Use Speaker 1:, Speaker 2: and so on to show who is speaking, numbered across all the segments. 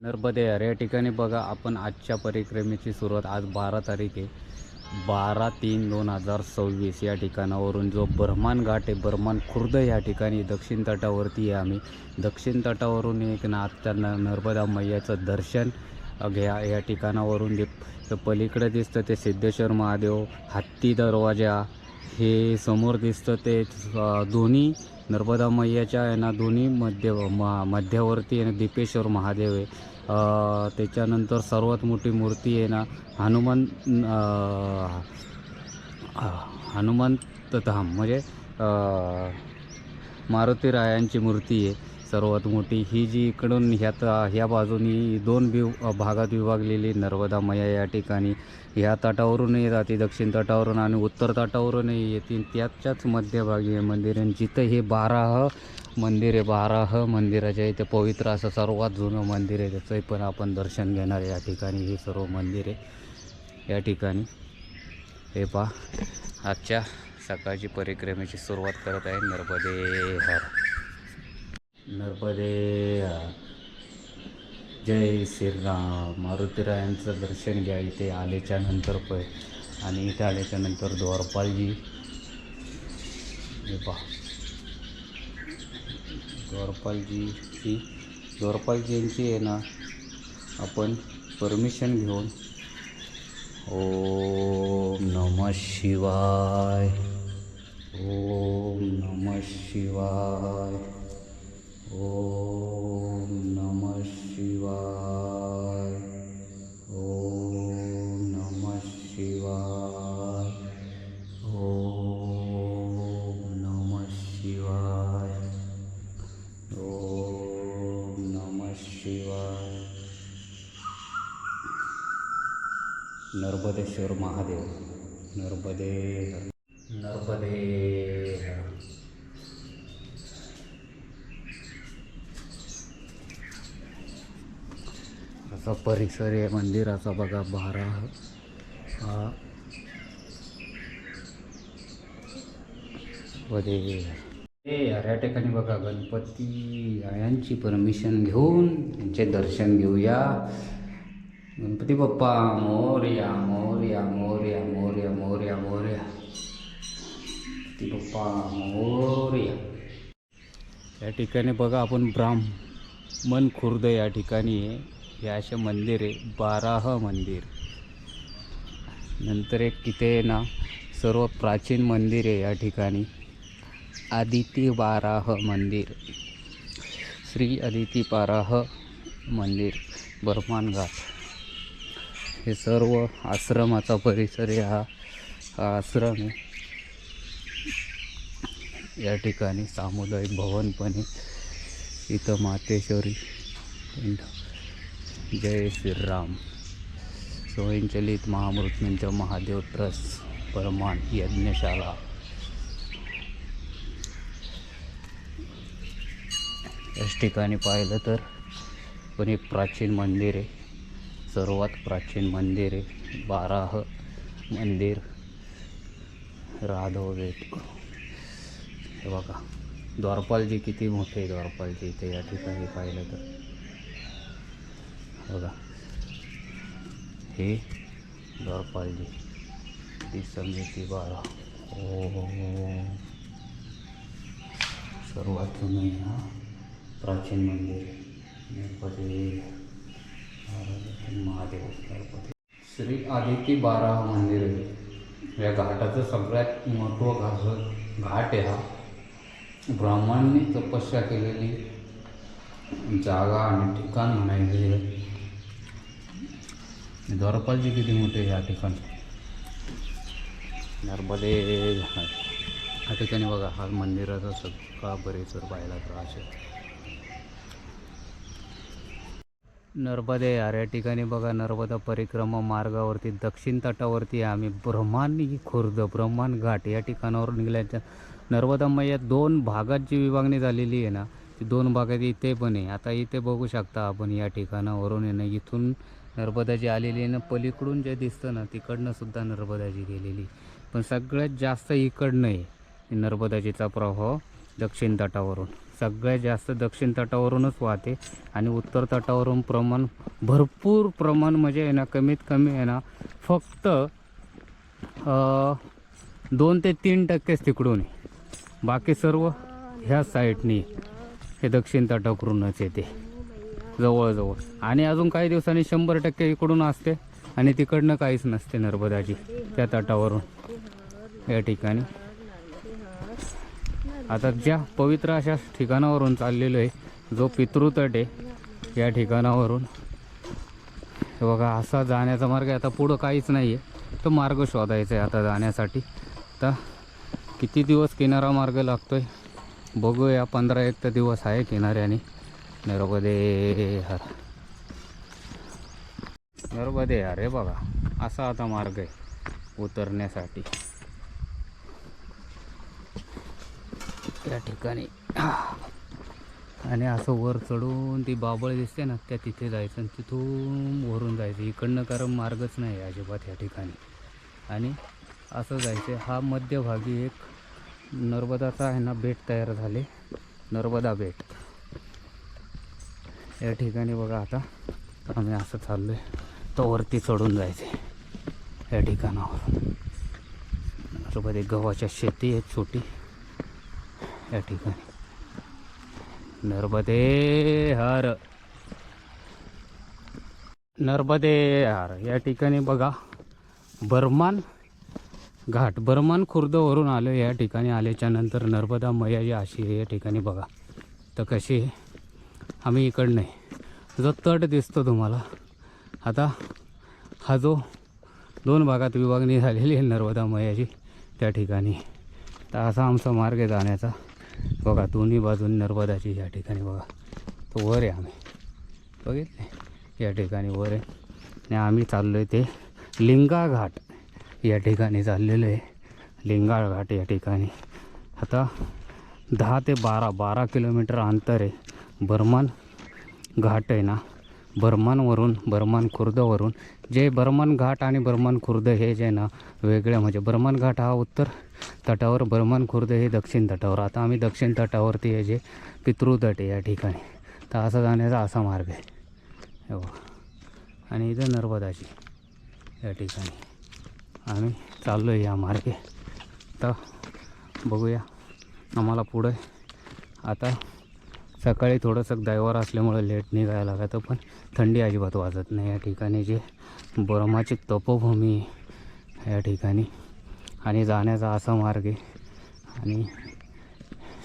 Speaker 1: नर्मदे या ठिकाणी बघा आपण आजच्या परिक्रमेची सुरुवात आज 12 तारीख आहे. 12/3/2026 या ठिकाणावरून जो बर्मान घाट आहे, बर्मान खुर्द या ठिकाणी दक्षिण तटावरती आहे. आम्ही दक्षिण तटावरून एक ना आता नर्मदा मैयाचं दर्शन घ्या. या ठिकाणावरून जे पलीकडे दिसतं ते सिद्धेश्वर महादेव, हत्ती दरवाजा, हे समोर दिसतं ते दोन्ही नर्मदा मैयाच्या आहे ना, दोन्ही मध्यावरती आहे ना दीपेश्वर महादेव आहे. त्याच्यानंतर सर्वात मोठी मूर्ती आहे ना हनुमंत धाम म्हणजे मारुती रायांची मूर्ती आहे सर्वात मोठी. ही जी इकडून ह्या बाजूनी दोन भागात विभागलेली नर्मदा मैया या ठिकाणी ह्या तटावरूनही जाते, दक्षिण तटावरून आणि उत्तर तटावरूनही येतील. त्याच्याच मध्यभागी हे मंदिर आहे. जिथं हे बाराह मंदिर आहे, बाराह मंदिराच्या इथे पवित्र असं सर्वात जुनं मंदिर आहे, त्याचंही पण आपण दर्शन घेणार या ठिकाणी. हे सर्व मंदिर आहे या ठिकाणी. हे पहा आजच्या सकाळची परिक्रमेची सुरुवात करत आहे. नर्मदे हर, नर्मदे हर, जय श्रीराम. मारुतीरायांचं दर्शन घ्या इथे आल्याच्या नंतर आणि इथे आल्याच्या नंतर द्वारपालजी. हे पहा द्वारपालजींची आहे ना आपण परमिशन घेऊन ओम नमः शिवाय, ओम नमः शिवाय, ओम नमः शिवाय, ओम नमः शिवाय, ओम नमः शिवाय, ओम नमः शिवाय. नर्मदेश्वर महादेव, नर्मदे नर्मदे. असा परिसर आहे मंदिराचा बघा. या ठिकाणी बघा गणपती यांची परमिशन घेऊन त्यांचे दर्शन घेऊया. गणपती बाप्पा मोरया, मोरया, मोरया, मोरया, मोरया, मोरया. गणपती बाप्पा मोरया. या ठिकाणी बघा आपण ब्राह्मण खुर्द या ठिकाणी आहे. हे असे मंदिर आहे, बाराह मंदिर. नंतर एक तिथे ना सर्व प्राचीन मंदिर आहे या ठिकाणी, आदिती बाराह मंदिर, श्री आदिती बाराह मंदिर, बर्मान घाट. हे सर्व आश्रमाचा परिसर आहे. हा आश्रम आहे. या ठिकाणी सामुदायिक भवन पण आहे. इथं मातेश्वरी पिंड. जय श्रीराम. स्वयंचलित महामृत्यूंजय महादेव ट्रस्ट, बर्मान यज्ञशाला. याच ठिकाणी पाहिलं तर पण एक प्राचीन मंदिर आहे, सर्वात प्राचीन मंदिर आहे, बाराह मंदिर, राधव गेट. हे बघा द्वारपालजी किती मोठे आहे. द्वारपालजी इथे या ठिकाणी पाहिलं तर बघा, हे द्वारपालजी ती समिती 12. सर्वात जुनं हा प्राचीन मंदिर गणपती महादेव. श्री आदिती बाराह मंदिर आहे. या घाटाचं सगळ्यात महत्त्व घाट आहे हा. ब्राह्मणांनी तपस्या केलेली जागा आणि ठिकाण म्हणायचे आहे. द्वारपालजी किती मोठे या ठिकाणी. नर्मदे या ठिकाणी बघा हा मंदिराचा सगळा परिसर पाहायला त्रास आहे. नर्मदे या ठिकाणी बघा नर्मदा परिक्रमा मार्गावरती दक्षिण तटावरती आम्ही ब्रह्मांनी खुर्द, ब्रह्मान घाट या ठिकाणावर निघाल्याच्या नर्मदा मैया दोन भागात जी विभागणी झालेली आहे ना, ती दोन भागात इथे पण आहे. आता इथे बघू शकता आपण या ठिकाणावरून आहे ना, इथून नर्मदाजी आलेली आहे ना, पलीकडून जे दिसतं ना तिकडनं सुद्धा नर्मदाजी गेलेली. पण सगळ्यात जास्त इकडनं आहे नर्मदाजीचा प्रभाव दक्षिण तटावरून. सगळ्यात जास्त दक्षिण तटावरूनच वाहते आणि उत्तर तटावरून भरपूर प्रमाण म्हणजे आहे ना, कमीत कमी आहे ना फक्त 2 ते 3% तिकडून आहे. बाकी सर्व ह्या साईडनी हे दक्षिण तटावरूनच येते जवळजवळ. आणि अजून काही दिवसांनी 100% इकडून असते आणि तिकडनं काहीच नसते नर्मदाची त्या तटावरून या ठिकाणी. आता ज्या पवित्र अशा ठिकाणावरून चाललेलो आहे, जो पितृतट आहे या ठिकाणावरून, हे बघा असा जाण्याचा मार्ग आहे. आता पुढं काहीच नाही आहे, तो मार्ग शोधायचा आहे आता जाण्यासाठी. आता किती दिवस किनारा मार्ग लागतोय बघूया. 15-1 दिवस आहे किनाऱ्याने. नर्मदे हर, नर्मदे हर. हे बघा असा आता मार्ग आहे उतरण्यासाठी त्या ठिकाणी. आणि असं वर चढून ती बाबळ दिसते ना, त्या तिथे जायचं आणि तिथून वरून जायचं. इकडनं कारण मार्गच नाही अजिबात या ठिकाणी. आणि असं जायचं. हा मध्यभागी एक नर्मदाचा आहे ना बेट तयार झाले, नर्मदा बेट या ठिकाणी. बघा आता आम्ही असं चाललो आहे, तो वरती चढून जायचं या ठिकाणावर. नर्मदे गव्हाच्या शेती आहेत छोटी या ठिकाणी. नर्मदे हर, नर्मदे हर. या ठिकाणी बघा बर्मान घाट, बर्मान खुर्दवरून आलो. या ठिकाणी आल्याच्या नंतर नर्मदा मैयाची अशी या ठिकाणी बघा तर कशी आम्ही इकडनं आहे. जो तट दिसतो तुम्हाला आता, हा जो 2 भागात विभागणी झालेली आहे नर्मदा मैयाची त्या ठिकाणी. तर असा आमचा मार्ग आहे जाण्याचा. बघा दोन्ही बाजून नर्मदाची या ठिकाणी. बघा तो वर आहे, आम्ही बघितले या ठिकाणी वर आहे. आणि आम्ही चाललो आहे ते लिंगा घाट या ठिकाणी चाललेलं आहे. लिंगा घाट या ठिकाणी आता 10 ते 12 किलोमीटर अंतर आहे. बर्मान घाट आहे ना, बर्मान खुर्दवरून जे बर्मान घाट आणि बर्मान खुर्द हे जे ना वेगळे, म्हणजे बर्मान घाट हा उत्तर तटावर, बर्मान खुर्द हे दक्षिण तटावर. आता आम्ही दक्षिण तटावरती आहे जे पितृतट आहे या ठिकाणी. तर असा जाण्याचा असा मार्ग आहे हो. आणि इथं नर्मदाची या ठिकाणी आम्ही चाललो आहे या मार्गे. तर बघूया आम्हाला पुढे. आता सकाळी थोडंसं ड्रायव्हर असल्यामुळं लेट निघायला लागतं, पण थंडी अजिबात वाजत नाही या ठिकाणी. जे बर्माची तपोभूमी या ठिकाणी आणि जाण्याचा असा मार्ग आहे. आणि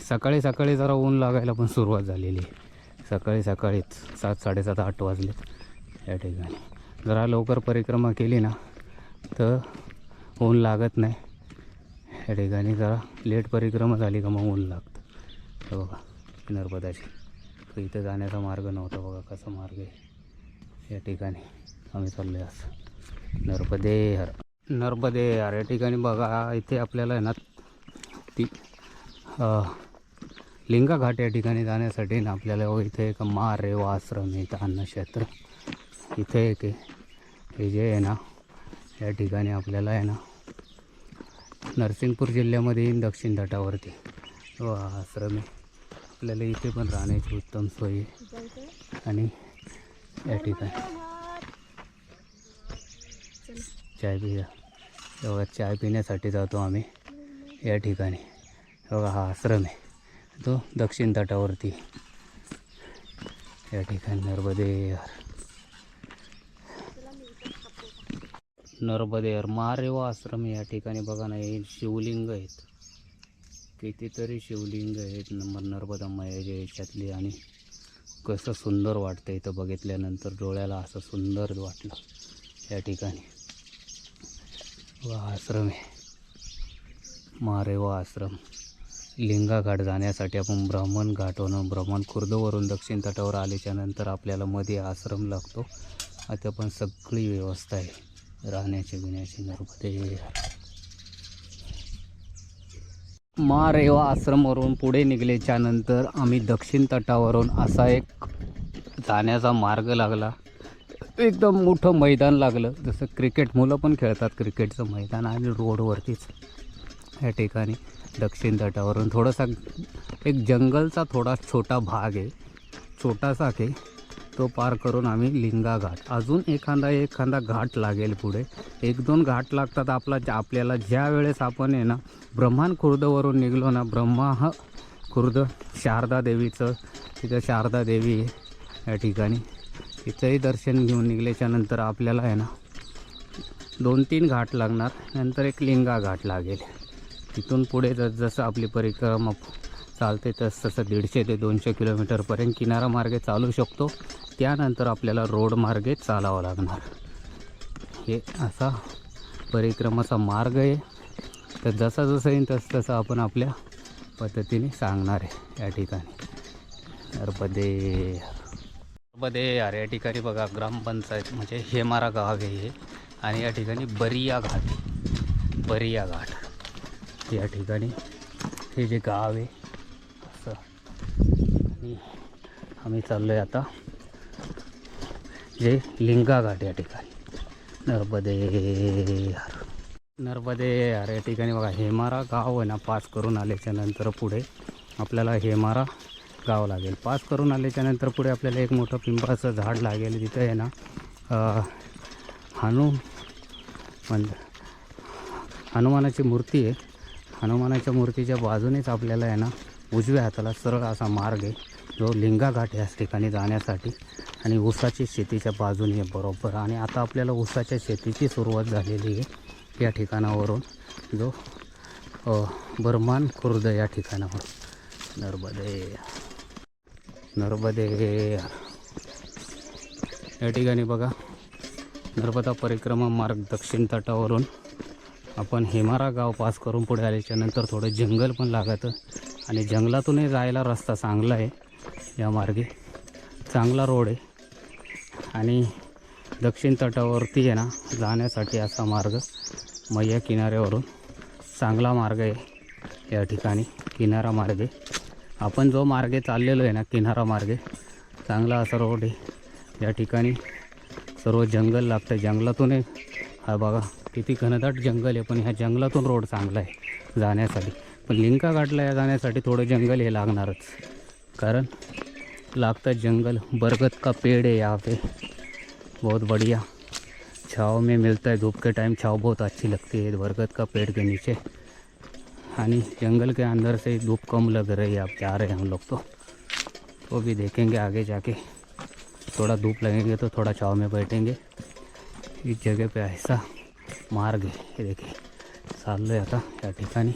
Speaker 1: सकाळी सकाळी जरा ऊन लागायला पण सुरुवात झालेली आहे. सकाळीच 7-7:30 8 वाजलेत या ठिकाणी. जरा लवकर परिक्रमा केली ना तर ऊन लागत नाही या ठिकाणी. जरा लेट परिक्रमा झाली का मग ऊन लागतं. हे बघा नर्मदाची. तर इथं जाण्याचा मार्ग नव्हता. बघा कसा मार्ग आहे या ठिकाणी. आम्ही चाललो आहे असं नर्मदे हर, नर्मदे हर या ठिकाणी. बघा इथे आपल्याला आहे ना ती लिंगा घाट या ठिकाणी जाण्यासाठी ना आपल्याला इथे एक मारेव आश्रम आहे, अन्नक्षेत्र इथे एक आहे. हे जे आहे ना या ठिकाणी आपल्याला आहे ना नरसिंगपूर जिल्ह्यामध्ये दक्षिण तटावरती आश्रम आहे. आपल्याला इथे पण राहण्याची उत्तम सोय आहे. आणि या ठिकाणी चाय पिया, तेव्हा चाय पिण्यासाठी जातो आम्ही या ठिकाणी. बघा हा आश्रम आहे तो दक्षिण तटावरती या ठिकाणी. नर्मदेहर मारेव आश्रम या ठिकाणी. बघा ना हे शिवलिंग आहेत, कितीतरी शिवलिंग आहेत नर्मदा मैयाच्या याच्यातली. आणि कसं सुंदर वाटतं इथं बघितल्यानंतर, डोळ्याला असं सुंदर वाटलं या ठिकाणी. वा आश्रम आहे मारेव आश्रम. लिंगा घाट जाण्यासाठी आपण ब्राह्मण घाटवरून, ब्राह्मण खुर्दवरून दक्षिण तटावर आल्याच्या नंतर आपल्याला मध्ये आश्रम लागतो. आता पण सगळी व्यवस्था आहे राहण्याची बिण्याची. नर्मदे मारेव आश्रमवरून पुढे निघल्याच्या नंतर आम्ही दक्षिण तटावरून असा एक जाण्याचा मार्ग लागला. एकदम मोठं मैदान लागलं, जसं क्रिकेट मुलं पण खेळतात क्रिकेटचं मैदान. आणि रोडवरतीच या ठिकाणी दक्षिण तटावरून थोडासा एक जंगलचा थोडा छोटा भाग आहे, छोटासा आहे, तो पार करून आम्ही लिंगा घाट, अजून एखादा घाट लागेल पुढे, 1-2 घाट लागतात आपल्याला. ज्या वेळेस आपण आहे ना ब्रह्मान खुर्दवरून निघलो ना, ब्रह्मा खुर्द शारदा देवीचं, तिथं शारदा देवी आहे या ठिकाणी, तिथंही दर्शन घेऊन निघल्याच्यानंतर आपल्याला आहे ना 2-3 घाट लागणार, नंतर एक लिंगा घाट लागेल. तिथून पुढे जसं आपली परिक्रमा चालते तसं 150 ते 200 किलोमीटरपर्यंत किनारा मार्गे चालू शकतो. त्यानंतर आपल्याला रोड मार्गे चालावं लागणार. हे असा परिक्रमाचा मार्ग आहे. तर जसं येईल तसं आपण आपल्या पद्धतीने सांगणार आहे या ठिकाणी. नर्मदे यार या ठिकाणी बघा ग्रामपंचायत म्हणजे हेमारा गाव आहे हे, आणि या ठिकाणी बरिया घाट या ठिकाणी हे जे गाव आहे असं. आणि आम्ही चाललो आहे आता जे लिंगा घाट या ठिकाणी. नर्मदे यार या ठिकाणी बघा हेमारा गाव आहे ना, पास करून आल्याच्या नंतर पुढे आपल्याला हेमारा गाव लागेल. पास करून आल्याच्या नंतर पुढे आपल्याला एक मोठं पिंपळाचं झाड लागेल. तिथं आहे ना हनुमानाची मूर्ती आहे. हनुमानाच्या मूर्तीच्या बाजूनेच आपल्याला आहे ना उजव्या हाताला सरळ असा मार्ग आहे जो लिंगा घाट याच ठिकाणी जाण्यासाठी, आणि ऊसाची शेतीच्या बाजूने आहे बरोबर. आणि आता आपल्याला ऊसाच्या शेतीची सुरुवात झालेली आहे या ठिकाणावरून, जो ब्रह्मान खुर्द या ठिकाणावर. नर्मदे या ठिकाणी बघा नर्मदा परिक्रमा मार्ग दक्षिण तटावरून आपण हेमारा गाव पास करून पुढे आल्याच्यानंतर थोडं जंगल पण लागतं, आणि जंगलातूनही जायला रस्ता चांगला आहे. या मार्गे चांगला रोड आहे, आणि दक्षिण तटावरती आहे ना जाण्यासाठी असा मार्ग मैया किनाऱ्यावरून चांगला मार्ग आहे या ठिकाणी. किनारा मार्गे आपण जो मार्गे चाललेलो आहे ना, किनारा मार्गे चांगला असा रोड आहे. या ठिकाणी सर्व जंगल लागतं, जंगलातून हा बघा किती घनदाट जंगल आहे, पण ह्या जंगलातून रोड चांगला आहे जाण्यासाठी. पण लिंगा घाटला या जाण्यासाठी थोडं जंगल हे लागणारच, कारण लागतं जंगल. बरगद का पेड़ है यहाँ पे, बहुत बढ़िया छाँव में मिलता है. धूप के टाइम छाँव बहुत अच्छी लगती है बरगद का पेड़ के नीचे, आणि जंगल के अंदर से धूप कम लग रही है. अब जा रहे हैं हम लोग तो भी देखेंगे आगे जाके, थोड़ा धूप लगेंगे तो थोड़ा छाँव में बैठेंगे. इस जगह पे ऐसा मार्ग है, ये देखिए चाललो आहे आता या ठिकाणी.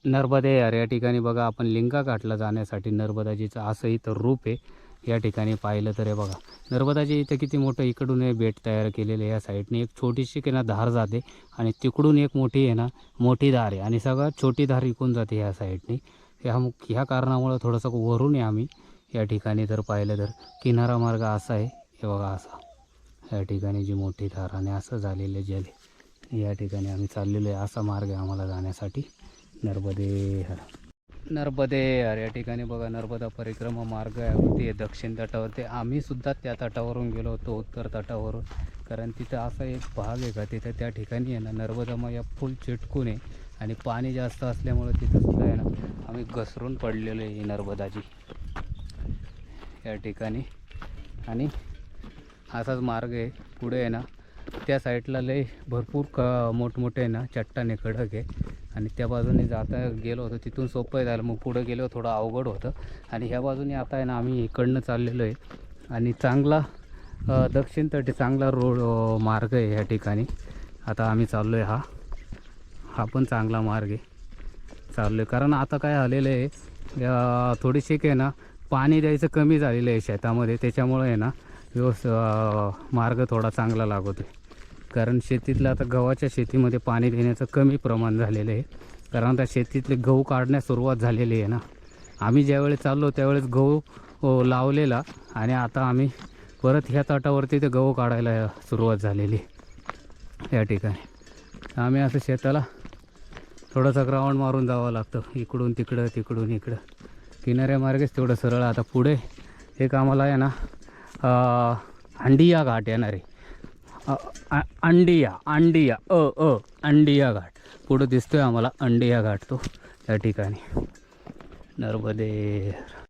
Speaker 1: नर्मदे यार या ठिकाणी बघा आपण लिंगा घाटला जाण्यासाठी नर्मदाजीचं असं इथं रूप आहे या ठिकाणी पाहिलं तर. हे बघा नर्मदाजी इथं किती मोठं इकडून हे बेट तयार केलेलं आहे. या साईडने एक छोटीशी की ना धार जाते, आणि तिकडून एक मोठी आहे ना मोठी धार आहे, आणि सगळ्यात छोटी धार इकून जाते ह्या साईडने. ह्या कारणामुळं थोडंसं वरून आहे आम्ही या ठिकाणी जर पाहिलं तर. किनारा मार्ग असा आहे हे बघा, असा या ठिकाणी जी मोठी धार, आणि असं झालेलं जल या ठिकाणी आम्ही चाललेलो आहे. असा मार्ग आहे आम्हाला जाण्यासाठी. नर्मदे यार या ठिकाणी बघा नर्मदा परिक्रमा मार्ग आहे दक्षिण तटावरती. आम्ही सुद्धा त्या तटावरून गेलो होतो, उत्तर तटावरून, कारण तिथं असा एक भाग आहे का तिथं त्या ठिकाणी आहे ना नर्मदा मैया फुल चिटकून आहे, आणि पाणी जास्त असल्यामुळं तिथं सुद्धा आहे ना आम्ही घसरून पडलेलो आहे नर्मदाजी या ठिकाणी. आणि असाच मार्ग आहे पुढे आहे ना, त्या साईडला लय भरपूर मोठमोठे आहे ना चट्टाने खडक आहे, आणि त्या बाजूने जाता गेलो होतो तिथून सोपं झालं. मग पुढं गेलो थोडं अवघड होतं, आणि ह्या बाजूने आता आहे ना आम्ही इकडनं चाललेलो आहे, आणि चांगला दक्षिण तटी चांगला रोड मार्ग आहे या ठिकाणी. आता आम्ही चाललो आहे हा पण चांगला मार्ग आहे चाललो आहे. कारण आता काय झालेलं आहे थोडीशी आहे ना पाणी द्यायचं कमी झालेलं आहे शेतामध्ये, त्याच्यामुळं आहे ना मार्ग थोडा चांगला लागतो आहे. कारण शेतीतलं आता गव्हाच्या शेतीमध्ये पाणी देण्याचं कमी प्रमाण झालेलं आहे, कारण आता शेतीतले गहू काढण्यास सुरुवात झालेली आहे ना. आम्ही ज्यावेळेस चाललो त्यावेळेस गहू लावलेला, आणि आता आम्ही परत ह्या तटावरती ते गहू काढायला सुरुवात झालेली या ठिकाणी. आम्ही असं शेताला थोडासा ग्राउंड मारून जावं लागतं, इकडून तिकडं तिकडून इकडं. किनाऱ्यामार्गेच तेवढं सरळ. आता पुढे एक आम्हाला आहे ना हंडिया घाट येणार आहे. अंडिया अंडिया घाट पुढं दिसतोय आम्हाला, अंडिया घाट तो त्या ठिकाणी नर्मदे.